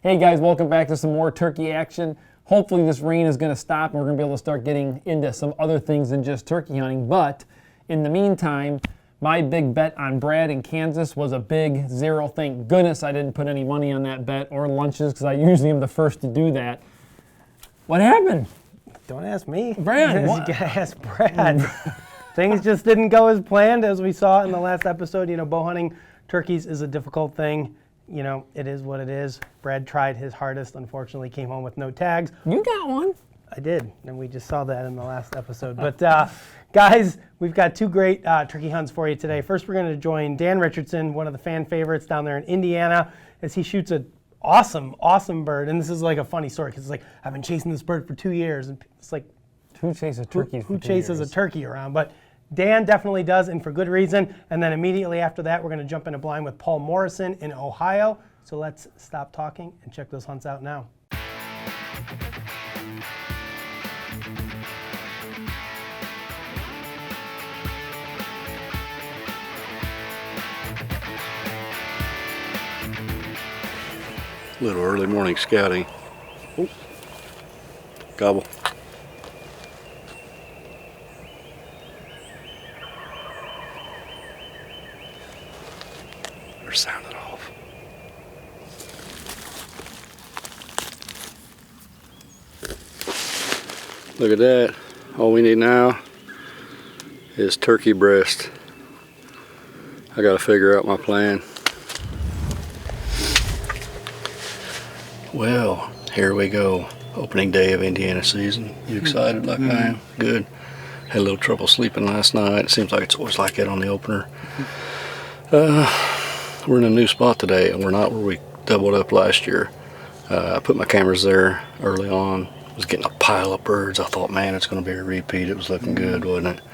Hey guys, welcome back to some more turkey action. Hopefully this rain is going to stop and we're going to be able to start getting into some other things than just turkey hunting. But in the meantime, my big bet on Brad in Kansas was a big zero. Thank goodness I didn't put any money on that bet or lunches because I usually am the first to do that. What happened? Don't ask me. Brad, You gotta ask Brad. Things just didn't go as planned, as we saw in the last episode. You know, bow hunting turkeys is a difficult thing. You know, it is what it is. Brad tried his hardest, unfortunately came home with no tags. You got one. I did, and we just saw that in the last episode. But guys, we've got two great turkey hunts for you today. First, we're going to join Dan Richardson, one of the fan favorites down there in Indiana, as he shoots an awesome bird. And this is like a funny story, because it's like, I've been chasing this bird for 2 years, and it's like, who chases turkeys? Who chases a turkey around? But Dan definitely does, and for good reason. And then immediately after that, we're going to jump into blind with Paul Morrison in Ohio. So let's stop talking and check those hunts out now. Little early morning scouting. Oh. Gobble. They're sounding off. Look at that. All we need now is turkey breast. I gotta figure out my plan. Well, here we go. Opening day of Indiana season. You excited like I am? Good. Had a little trouble sleeping last night. It seems like it's always like that on the opener. We're in a new spot today, and we're not where we doubled up last year. I put my cameras there early on. Was getting a pile of birds. I thought, man, it's going to be a repeat. It was looking good, wasn't it?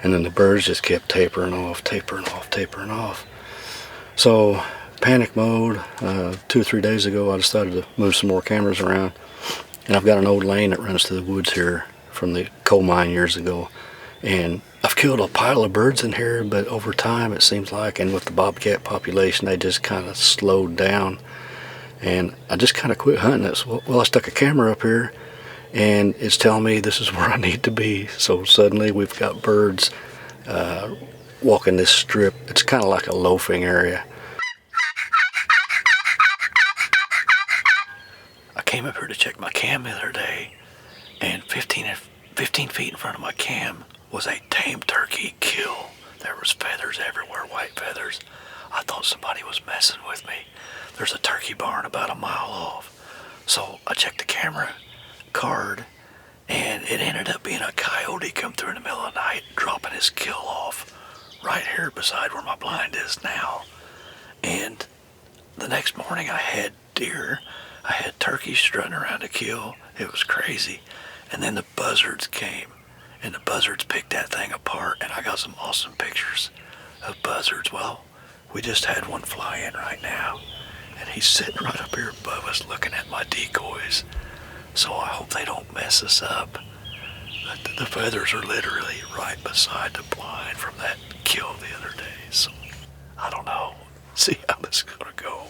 And then the birds just kept tapering off. So, panic mode. 2 or 3 days ago, I decided to move some more cameras around. And I've got an old lane that runs to the woods here from the coal mine years ago. And I've killed a pile of birds in here, but over time it seems like, and with the bobcat population, they just kind of slowed down. And I just kind of quit hunting it. So, well, I stuck a camera up here, and it's telling me this is where I need to be. So suddenly we've got birds walking this strip. It's kind of like a loafing area. I came up here to check my cam the other day, and 15 feet in front of my cam was a tame turkey kill. There was feathers everywhere, white feathers. I thought somebody was messing with me. There's a turkey barn about a mile off. So I checked the camera card, and it ended up being a coyote come through in the middle of the night, dropping his kill off right here beside where my blind is now. And the next morning I had deer, I had turkeys strutting around to kill. It was crazy. And then the buzzards came, and the buzzards picked that thing apart, and I got some awesome pictures of buzzards. Well, we just had one fly in right now, and he's sitting right up here above us looking at my decoys. So I hope they don't mess us up. The feathers are literally right beside the blind from that kill the other day. So I don't know. See how this is gonna go.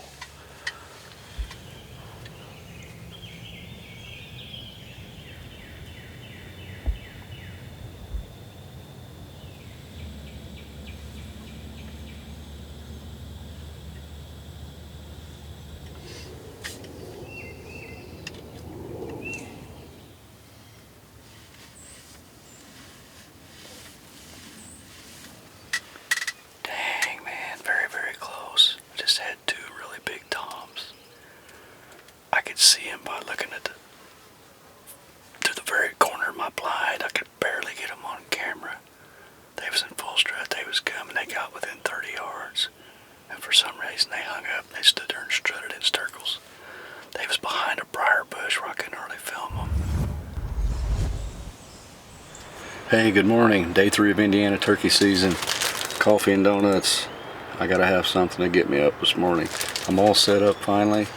See him by looking at to the very corner of my blind. I could barely get him on camera. They was in full strut. They was coming. They got within 30 yards. And for some reason they hung up. They stood there and strutted in circles. They was behind a briar bush where I couldn't hardly film them. Hey, good morning. Day 3 of Indiana turkey season. Coffee and donuts. I gotta have something to get me up this morning. I'm all set up finally.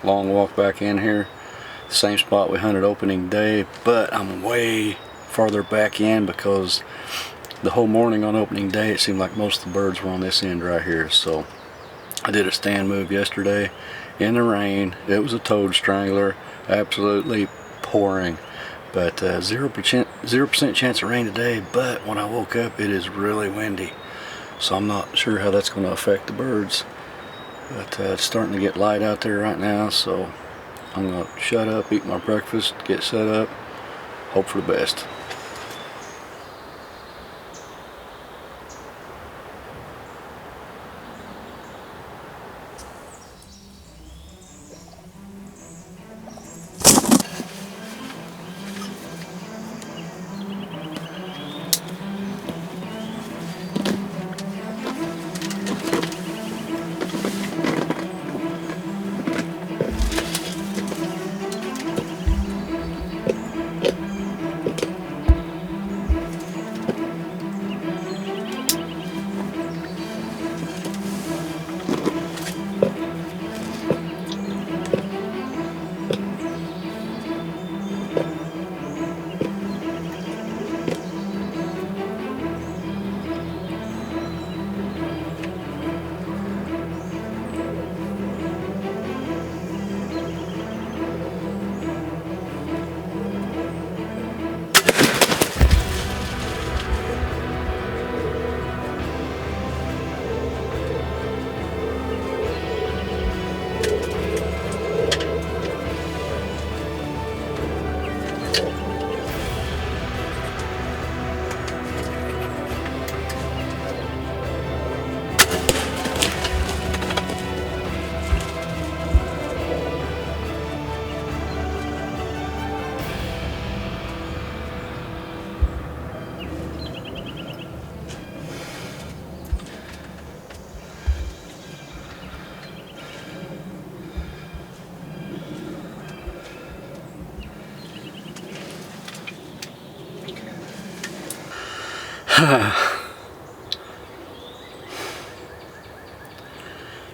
Long walk back in here, same spot we hunted opening day, but I'm way farther back in because the whole morning on opening day it seemed like most of the birds were on this end right here. So I did a stand move yesterday in the rain. It was a toad strangler, absolutely pouring. But 0% chance of rain today, but when I woke up it is really windy. So I'm not sure how that's going to affect the birds. But it's starting to get light out there right now, so I'm going to shut up, eat my breakfast, get set up, hope for the best.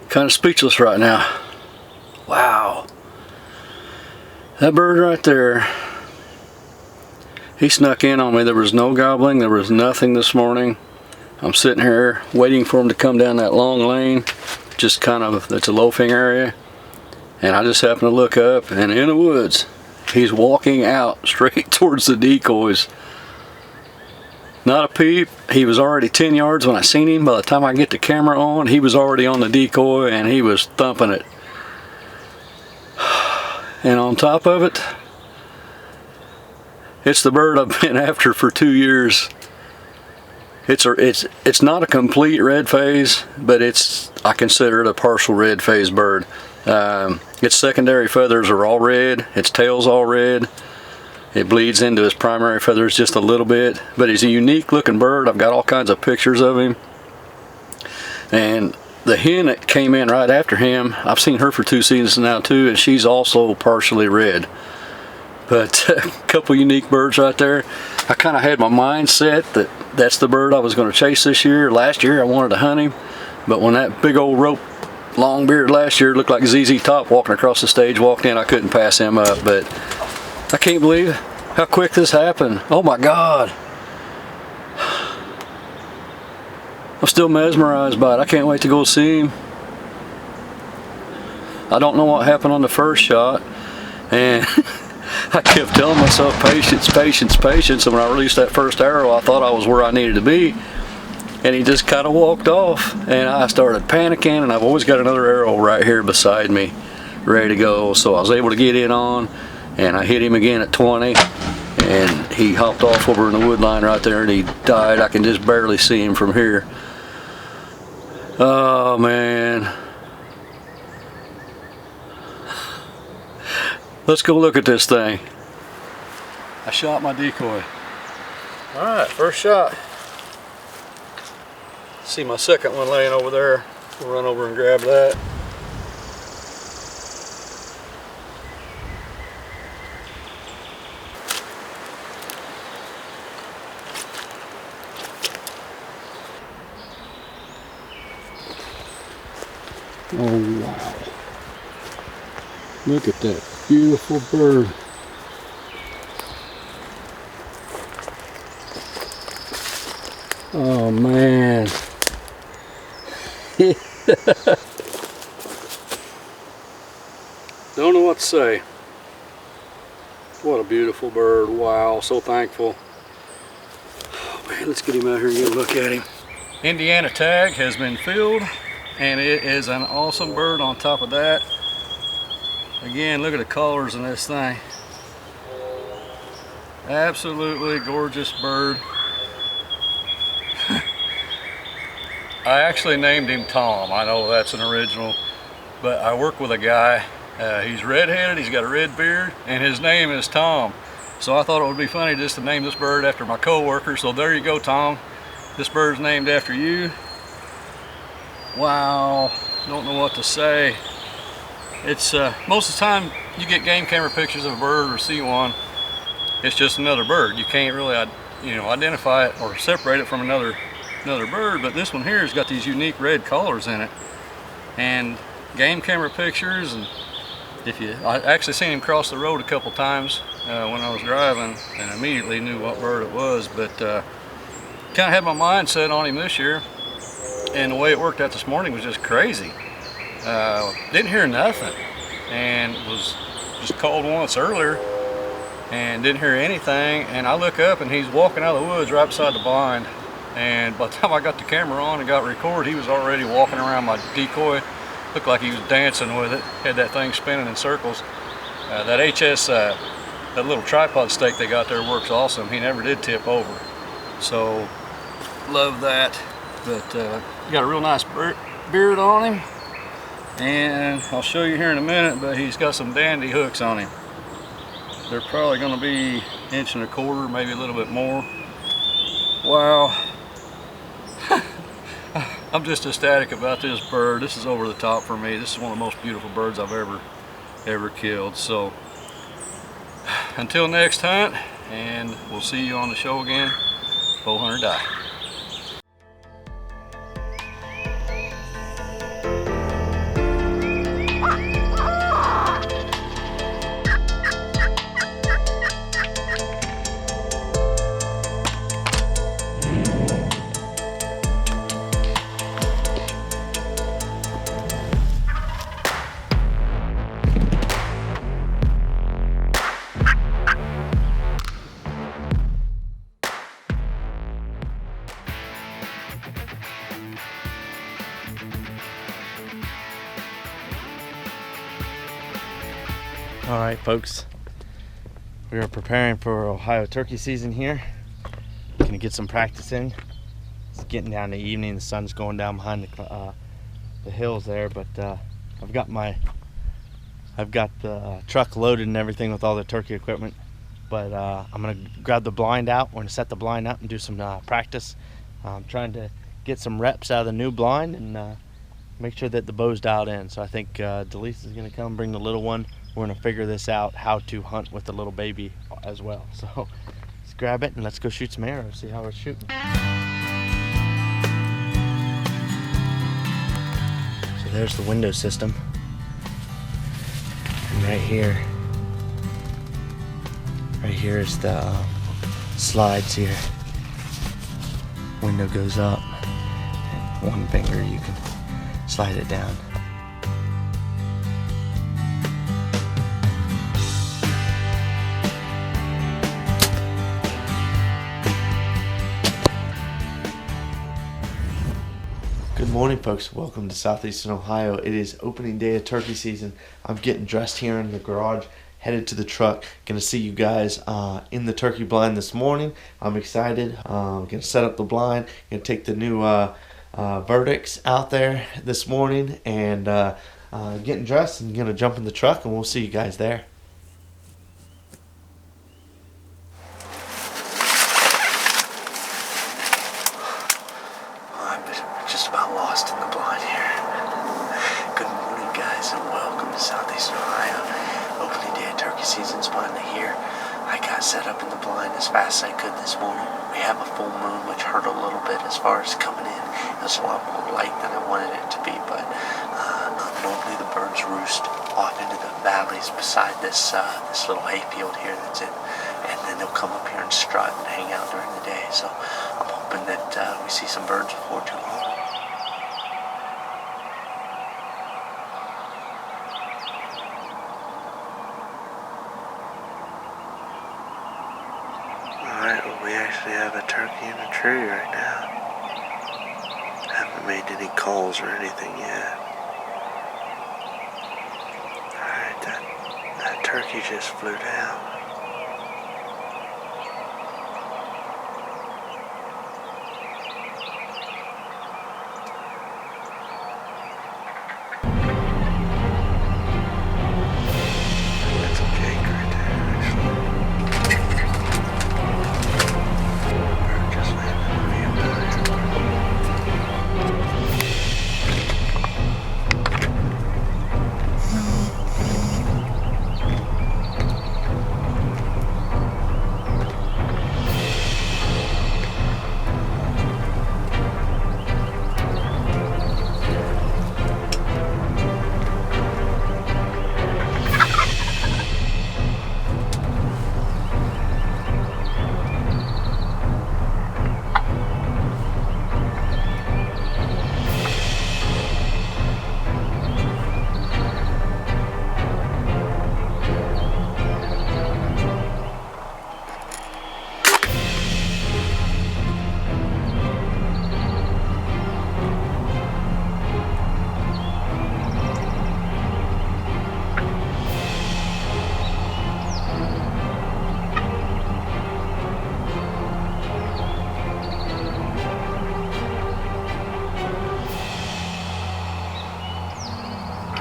Kind of speechless right now. Wow. That bird right there, he snuck in on me. There was no gobbling, there was nothing this morning. I'm sitting here waiting for him to come down that long lane, just kind of, that's a loafing area. And I just happened to look up, and in the woods, he's walking out straight towards the decoys. Not a peep. He was already 10 yards when I seen him. By the time I get the camera on, he was already on the decoy and he was thumping it. And on top of it, it's the bird I've been after for 2 years. It's not a complete red phase, but I consider it a partial red phase bird. Its secondary feathers are all red. Its tail's all red. It bleeds into his primary feathers just a little bit, but he's a unique looking bird. I've got all kinds of pictures of him. And the hen that came in right after him, I've seen her for 2 seasons now too, and she's also partially red. But a couple unique birds right there. I kind of had my mind set that that's the bird I was going to chase this year. Last year I wanted to hunt him, but when that big old rope long beard last year looked like ZZ Top walking across the stage walked in, I couldn't pass him up. But I can't believe how quick this happened. Oh my God. I'm still mesmerized by it. I can't wait to go see him. I don't know what happened on the first shot, and I kept telling myself patience, patience, patience, and when I released that first arrow I thought I was where I needed to be, and he just kind of walked off, and I started panicking, and I've always got another arrow right here beside me ready to go, so I was able to get in on, and I hit him again at 20, and he hopped off over in the wood line right there and he died. I can just barely see him from here. Oh man. Let's go look at this thing. I shot my decoy. Alright, first shot. See my second one laying over there. We'll run over and grab that. Oh wow. Look at that beautiful bird. Oh man. Don't know what to say. What a beautiful bird. Wow, so thankful. Oh man, let's get him out here and get a look at him. Indiana tag has been filled, and it is an awesome bird on top of that. Again, look at the colors in this thing. Absolutely gorgeous bird. I actually named him Tom. I know that's an original, but I work with a guy. He's redheaded, he's got a red beard, and his name is Tom. So I thought it would be funny just to name this bird after my co-worker. So there you go, Tom. This bird's named after you. Wow, don't know what to say. It's most of the time you get game camera pictures of a bird or see one, it's just another bird. You can't really identify it or separate it from another bird. But this one here has got these unique red colors in it, and game camera pictures. And I actually seen him cross the road a couple times when I was driving, and immediately knew what bird it was. But kind of had my mind set on him this year, and the way it worked out this morning was just crazy. Didn't hear nothing, and was just called once earlier and didn't hear anything. And I look up and he's walking out of the woods right beside the blind, and by the time I got the camera on and got record, he was already walking around my decoy. Looked like he was dancing with it, had that thing spinning in circles. That HS, that little tripod stake they got there works awesome. He never did tip over, so love that. But got a real nice beard on him, and I'll show you here in a minute, but he's got some dandy hooks on him. They're probably going to be 1.25 inches, maybe a little bit more. Wow. I'm just ecstatic about this bird. This is over the top for me. This is one of the most beautiful birds I've ever killed. So until next hunt, and we'll see you on the show again. Bowhunt or die. All right, folks, we are preparing for Ohio turkey season here. Gonna get some practice in. It's getting down to evening. The sun's going down behind the hills there, but I've got the truck loaded and everything with all the turkey equipment. But I'm gonna grab the blind out. We're gonna set the blind out and do some practice. I'm trying to get some reps out of the new blind and make sure that the bow's dialed in. So I think Delise is gonna come bring the little one. We're gonna figure this out, how to hunt with the little baby as well. So let's grab it and let's go shoot some arrows, see how we're shooting. So there's the window system. And right here is the slides here. Window goes up, and one finger you can slide it down. Good morning, folks. Welcome to Southeastern Ohio. It is opening day of turkey season. I'm getting dressed here in the garage, headed to the truck. Gonna see you guys in the turkey blind this morning. I'm excited. Gonna set up the blind. Gonna take the new verdicts out there this morning, and getting dressed and gonna jump in the truck, and we'll see you guys there. Just about lost in the blind here. Good morning, guys, and welcome to Southeastern Ohio. Opening day of turkey season's finally here. I got set up in the blind as fast as I could this morning. We have a full moon, which hurt a little bit as far as coming in. It was a lot more light than I wanted it to be, but normally the birds roost off into the valleys beside this little hayfield here that's it, and then they'll come up here and strut and hang out during the day. So I'm hoping that we see some birds before too long. we actually have a turkey in a tree right now. Haven't made any calls or anything yet. Alright, that turkey just flew down. That's a Jake right there, actually. Bird just landed in the field down here.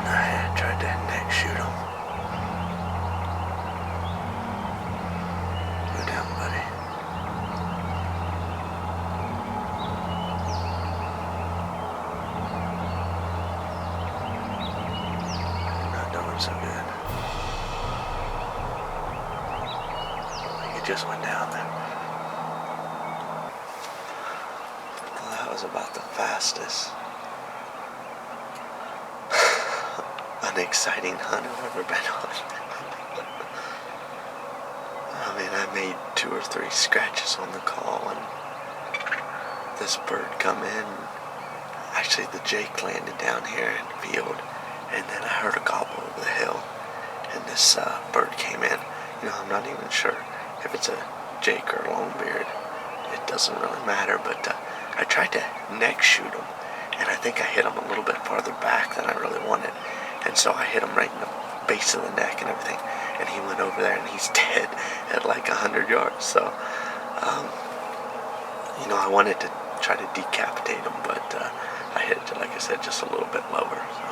I tried to neck shoot him. Go down, buddy. Not doing so good. He just went down there. Well, that was about the fastest, unexciting hunt I've ever been on. I mean, I made 2 or 3 scratches on the call, and this bird come in. Actually, the Jake landed down here in the field, and then I heard a gobble over the hill, and this bird came in. You know, I'm not even sure if it's a Jake or a longbeard. It doesn't really matter, but I tried to neck shoot him, and I think I hit him a little bit farther back than I really wanted. And so I hit him right in the base of the neck and everything, and he went over there and he's dead at like 100 yards. So, you know, I wanted to try to decapitate him, but I hit, like I said, just a little bit lower. So,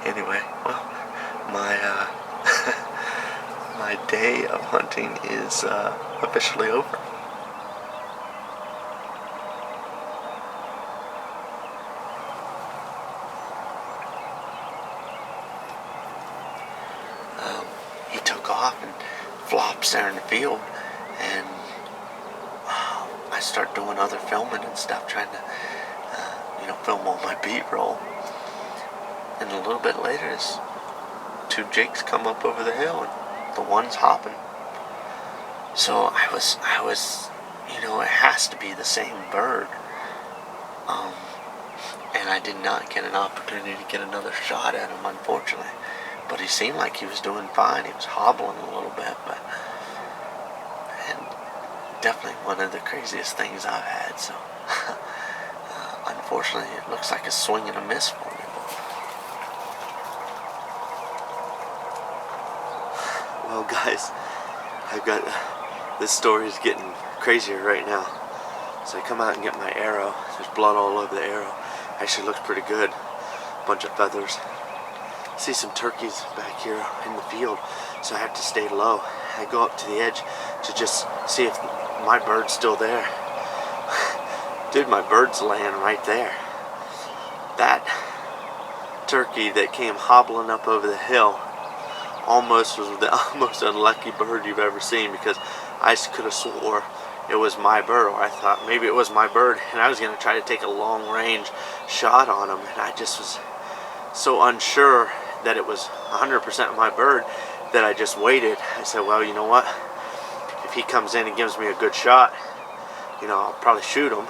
anyway, well, my my day of hunting is officially over. He took off and flops there in the field, and I start doing other filming and stuff, trying to, film all my B-roll. And a little bit later, 2 Jakes come up over the hill, and the one's hopping. So I was, it has to be the same bird. And I did not get an opportunity to get another shot at him, unfortunately. But he seemed like he was doing fine. He was hobbling a little bit, and definitely one of the craziest things I've had. So, unfortunately, it looks like a swing and a miss for me. Well, guys, this story is getting crazier right now. So I come out and get my arrow. There's blood all over the arrow. Actually looks pretty good. Bunch of feathers. See some turkeys back here in the field, so I have to stay low. I go up to the edge to just see if my bird's still there. Dude, my bird's laying right there. That turkey that came hobbling up over the hill almost was the most unlucky bird you've ever seen, because I could have swore it was my bird, or I thought maybe it was my bird, and I was going to try to take a long range shot on him, and I just was so unsure that it was 100% my bird that I just waited. I said, well, you know what, if he comes in and gives me a good shot, I'll probably shoot him,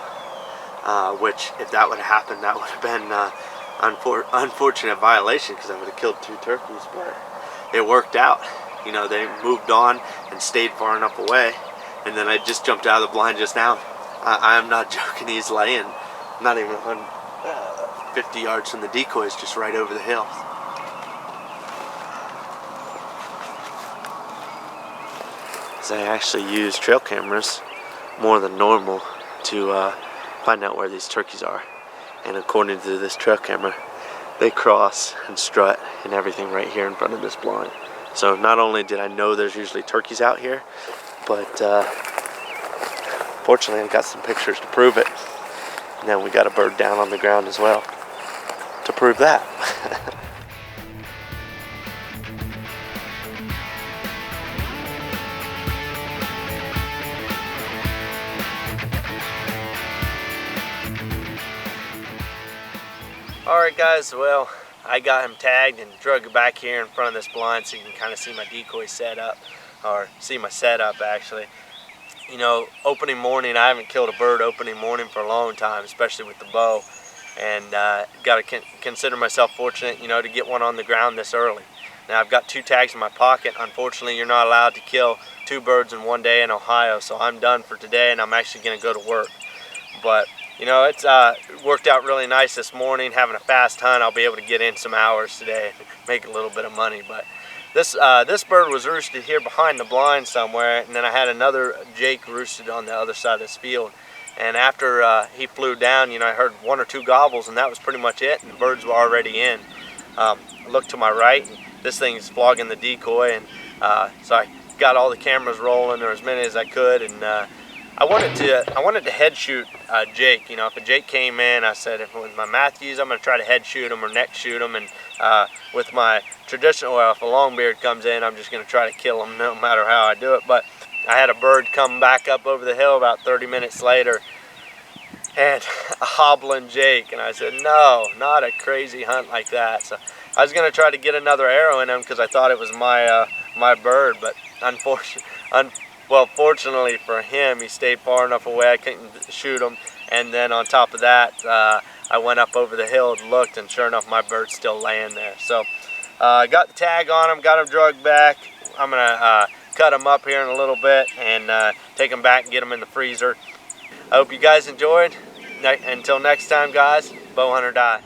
which if that would have happened, that would have been unfortunate violation, because I would have killed 2 turkeys, but it worked out. They moved on and stayed far enough away And then I just jumped out of the blind just now. I'm not joking, he's laying not even 50 yards from the decoys, just right over the hill. So I actually use trail cameras more than normal to find out where these turkeys are. And according to this trail camera, they cross and strut and everything right here in front of this blind. So not only did I know there's usually turkeys out here, but fortunately I got some pictures to prove it. And then we got a bird down on the ground as well to prove that. Alright guys, well, I got him tagged and drug back here in front of this blind so you can kind of see my decoy setup, or see my setup actually. You know, opening morning, I haven't killed a bird opening morning for a long time, especially with the bow. And got to consider myself fortunate, you know, to get one on the ground this early. Now I've got 2 tags in my pocket. Unfortunately, you're not allowed to kill 2 birds in one day in Ohio, so I'm done for today and I'm actually going to go to work. But you know, it's worked out really nice this morning, having a fast hunt. I'll be able to get in some hours today and make a little bit of money. But this bird was roosted here behind the blind somewhere, and then I had another Jake roosted on the other side of this field. And after he flew down, you know, I heard 1 or 2 gobbles, and that was pretty much it, and the birds were already in. I looked to my right, and this thing is flogging the decoy, and so I got all the cameras rolling, or as many as I could, and I wanted to head shoot Jake. You know, if a Jake came in, I said, if with my Mathews, I'm going to try to head shoot him or neck shoot him. And with my traditional, well, if a longbeard comes in, I'm just going to try to kill him no matter how I do it. But I had a bird come back up over the hill about 30 minutes later, and a hobbling Jake. And I said, no, not a crazy hunt like that. So I was going to try to get another arrow in him because I thought it was my bird, but fortunately for him, he stayed far enough away I couldn't shoot him. And then on top of that, I went up over the hill and looked, and sure enough, my bird's still laying there. So I got the tag on him, got him drugged back. I'm gonna cut him up here in a little bit and take him back and get him in the freezer. I hope you guys enjoyed. Until next time, guys, bow hunt or die.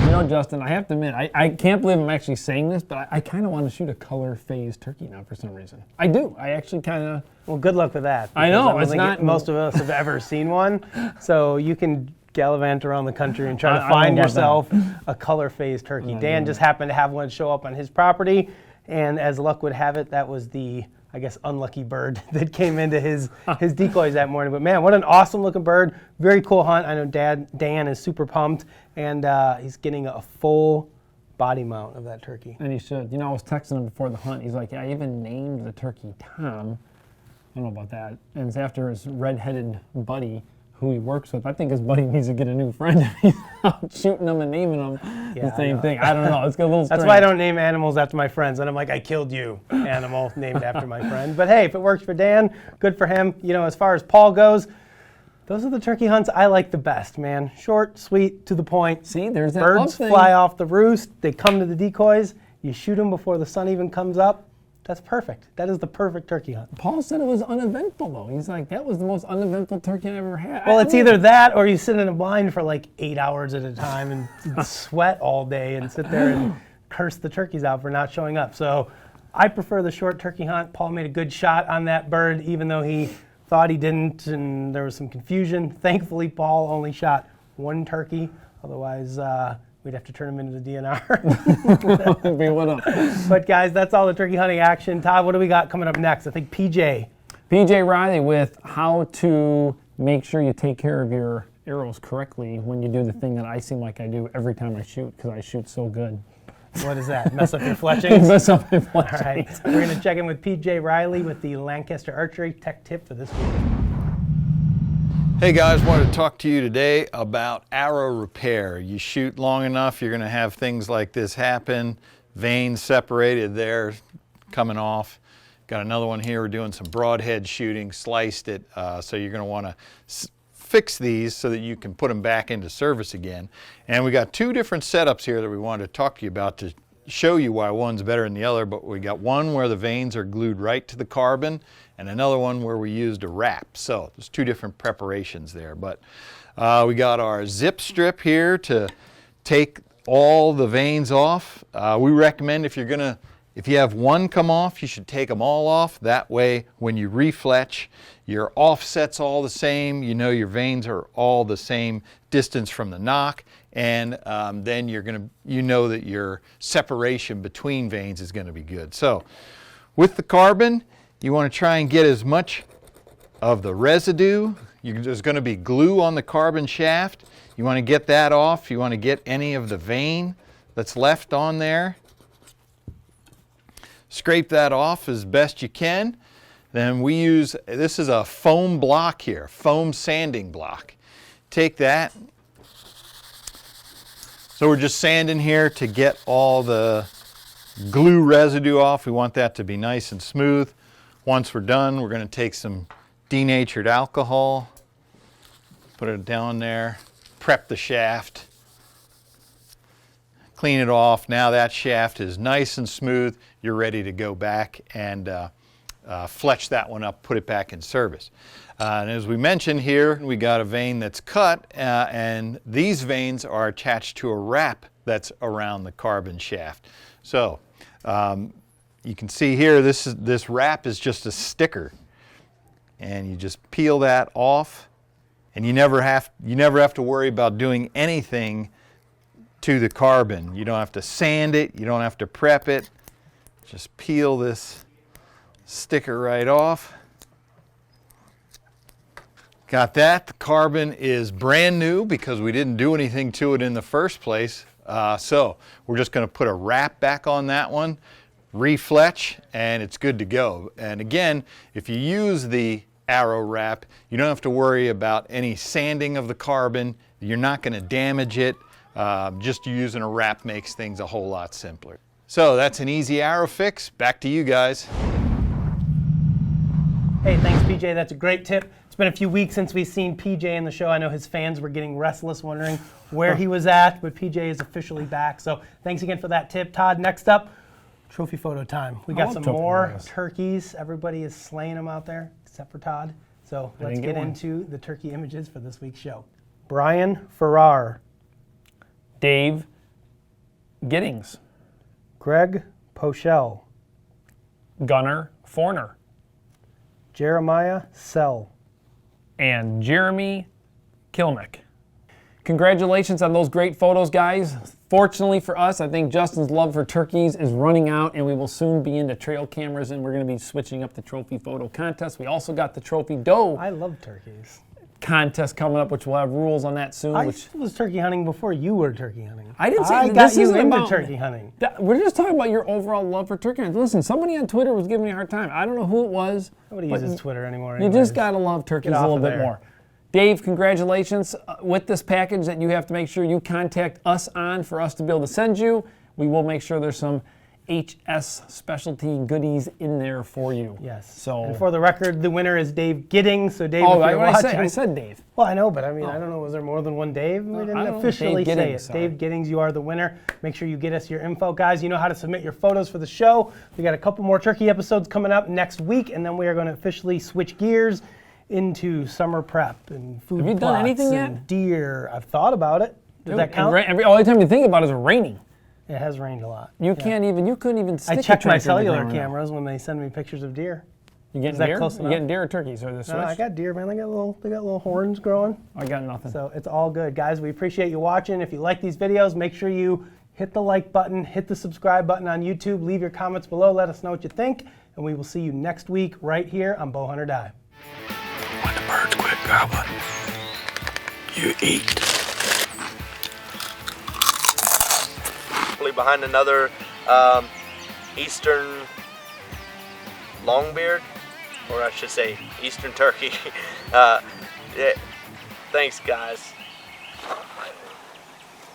You know, Justin, I have to admit, I can't believe I'm actually saying this, but I kind of want to shoot a color phased turkey now for some reason. I do. I actually kind of. Well, good luck with that. I know. It's not most of us have ever seen one, so you can gallivant around the country and try to find yourself a color phased turkey. Dan just happened to have one show up on his property, and as luck would have it, that was the, I guess, unlucky bird that came into his decoys that morning. But man, what an awesome looking bird. Very cool hunt. I know Dan is super pumped, and he's getting a full body mount of that turkey. And he should. You know, I was texting him before the hunt. He's like, yeah, I even named the turkey Tom. I don't know about that. And it's after his red-headed buddy who he works with. I think his buddy needs to get a new friend. He's out shooting them and naming them the same thing. I don't know. It's a little strange. That's why I don't name animals after my friends. And I'm like, I killed you, animal named after my friend. But hey, if it works for Dan, good for him. You know, as far as Paul goes, those are the turkey hunts I like the best, man. Short, sweet, to the point. See, there's that birds fly off the roost. They come to the decoys. You shoot them before the sun even comes up. That's perfect. That is the perfect turkey hunt. Paul said it was uneventful, though. He's like, that was the most uneventful turkey I've ever had. Well, it's either that or you sit in a blind for like 8 hours at a time and sweat all day and sit there and curse the turkeys out for not showing up. So I prefer the short turkey hunt. Paul made a good shot on that bird, even though he thought he didn't, and there was some confusion. Thankfully, Paul only shot 1 turkey. Otherwise, we'd have to turn him into the DNR. But guys, that's all the turkey hunting action. Todd, what do we got coming up next? I think PJ Riley with how to make sure you take care of your arrows correctly when you do the thing that I seem like I do every time I shoot, because I shoot so good. What is that? Mess up your fletchings? Mess up your fletchings. All right. We're going to check in with PJ Riley with the Lancaster Archery Tech Tip for this week. Hey guys, wanted to talk to you today about arrow repair. You shoot long enough, you're going to have things like this happen. Veins separated there, coming off. Got another one here. We're doing some broadhead shooting, sliced it. So you're going to want to fix these so that you can put them back into service again. And we got 2 different setups here that we wanted to talk to you about to show you why one's better than the other, but we got one where the veins are glued right to the carbon and another one where we used a wrap. So there's two different preparations there, but we got our zip strip here to take all the veins off. We recommend if you have one come off, you should take them all off. That way, when you refletch, your offset's all the same. You know your veins are all the same distance from the knock, and then you know that your separation between veins is going to be good. So, with the carbon, you want to try and get as much of the residue. There's going to be glue on the carbon shaft. You want to get that off. You want to get any of the vein that's left on there. Scrape that off as best you can. Then we use, this is a foam block here, foam sanding block. Take that. So we're just sanding here to get all the glue residue off. We want that to be nice and smooth. Once we're done, we're going to take some denatured alcohol, put it down there, prep the shaft, clean it off. Now that shaft is nice and smooth. You're ready to go back and fletch that one up, put it back in service. And as we mentioned here, we got a vein that's cut, and these veins are attached to a wrap that's around the carbon shaft. So you can see here, this wrap is just a sticker, and you just peel that off, and you never have to worry about doing anything to the carbon. You don't have to sand it, you don't have to prep it. Just peel this sticker right off. Got that. The carbon is brand new because we didn't do anything to it in the first place. So we're just going to put a wrap back on that one, refletch, and it's good to go. And again, if you use the Arrow wrap, you don't have to worry about any sanding of the carbon. You're not going to damage it. Just using a wrap makes things a whole lot simpler. So that's an easy Arrow fix. Back to you guys. Hey, thanks PJ, that's a great tip. It's been a few weeks since we've seen PJ in the show. I know his fans were getting restless wondering where he was at, but PJ is officially back. So thanks again for that tip. Todd, next up, trophy photo time. We got some more turkeys. Everybody is slaying them out there, except for Todd. So let's get into the turkey images for this week's show. Brian Farrar. Dave Giddings. Greg Pochel. Gunnar Forner. Jeremiah Sell. And Jeremy Kilmick. Congratulations on those great photos, guys. Fortunately for us, I think Justin's love for turkeys is running out, and we will soon be into trail cameras, and we're going to be switching up the trophy photo contest. We also got the trophy doe I love turkeys. contest coming up, which we'll have rules on that soon. I was turkey hunting before you were turkey hunting. I didn't say I this got you isn't into about turkey hunting. We're just talking about your overall love for turkey hunting. Listen, somebody on Twitter was giving me a hard time. I don't know who it was. Nobody uses Twitter anymore. You just got to love turkeys a little bit more. Dave, congratulations with this package that you have to make sure you contact us on for us to be able to send you. We will make sure there's some HS specialty goodies in there for you. Yes. So, and for the record, the winner is Dave Giddings. So Dave, oh, if you're watching, I said Dave. Well, I know, but I mean, I don't know. Was there more than one Dave? We didn't officially say it. Dave Giddings, you are the winner. Make sure you get us your info, guys. You know how to submit your photos for the show. We got a couple more turkey episodes coming up next week, and then we are going to officially switch gears into summer prep and food. Have you done anything yet? Deer. I've thought about it. Does that count? Only time you think about it is raining. It has rained a lot. You couldn't even stick I check my a tractor cellular cameras when they send me pictures of deer. You getting deer? You getting deer or turkeys or the switch? No, I got deer, man. They got little horns growing. I got nothing. So it's all good, guys. We appreciate you watching. If you like these videos, make sure you hit the like button, hit the subscribe button on YouTube, leave your comments below, let us know what you think, and we will see you next week right here on Bowhunt or Die. When the birds quit gobbling, you eat. Behind another eastern longbeard, or I should say eastern turkey. Yeah, thanks guys.